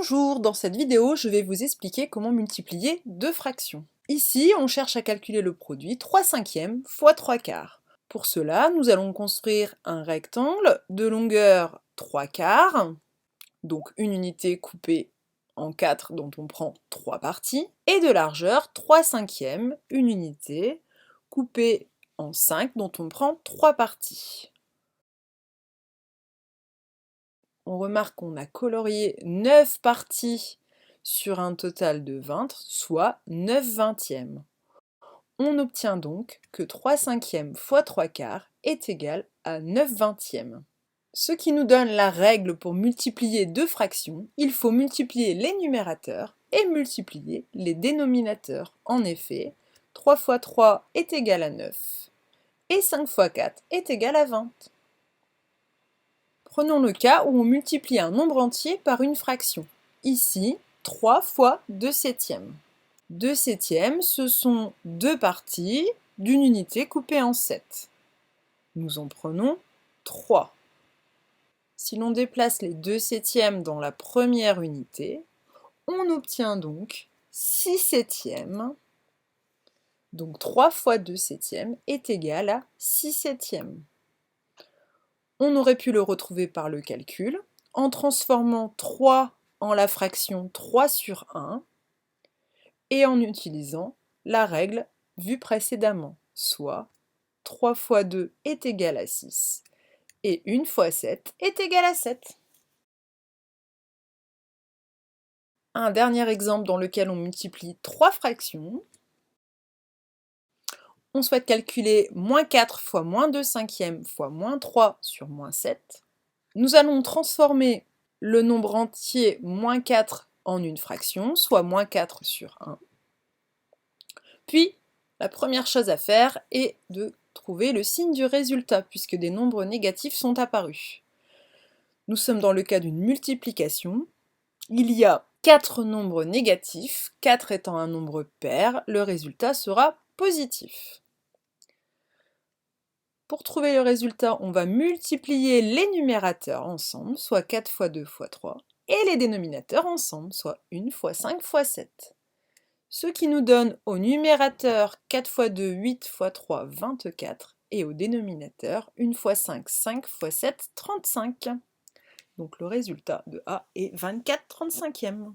Bonjour, dans cette vidéo, je vais vous expliquer comment multiplier deux fractions. Ici, on cherche à calculer le produit 3/5 fois 3/4. Pour cela, nous allons construire un rectangle de longueur 3/4, donc une unité coupée en 4 dont on prend 3 parties, et de largeur 3/5, une unité coupée en 5 dont on prend 3 parties. On remarque qu'on a colorié 9 parties sur un total de 20, soit 9/20. On obtient donc que 3/5 fois 3/4 est égal à 9/20. Ce qui nous donne la règle pour multiplier deux fractions. Il faut multiplier les numérateurs et multiplier les dénominateurs. En effet, 3 fois 3 est égal à 9 et 5 fois 4 est égal à 20. Prenons le cas où on multiplie un nombre entier par une fraction. Ici, 3 fois 2/7. 2/7, ce sont deux parties d'une unité coupée en 7. Nous en prenons 3. Si l'on déplace les 2/7 dans la première unité, on obtient donc 6/7. Donc 3 fois 2/7 est égal à 6/7. On aurait pu le retrouver par le calcul, en transformant 3 en la fraction 3 sur 1, et en utilisant la règle vue précédemment, soit 3 fois 2 est égal à 6, et 1 fois 7 est égal à 7. Un dernier exemple dans lequel on multiplie 3 fractions. On souhaite calculer moins 4 fois moins 2/5 fois moins 3 sur moins 7. Nous allons transformer le nombre entier moins 4 en une fraction, soit moins 4 sur 1. Puis, la première chose à faire est de trouver le signe du résultat, puisque des nombres négatifs sont apparus. Nous sommes dans le cas d'une multiplication. Il y a 4 nombres négatifs, 4 étant un nombre pair, le résultat sera positif. Pour trouver le résultat, on va multiplier les numérateurs ensemble, soit 4 fois 2 fois 3, et les dénominateurs ensemble, soit 1 fois 5 fois 7. Ce qui nous donne au numérateur 4 fois 2, 8 fois 3, 24, et au dénominateur 1 fois 5, 5 fois 7, 35. Donc le résultat de A est 24/35.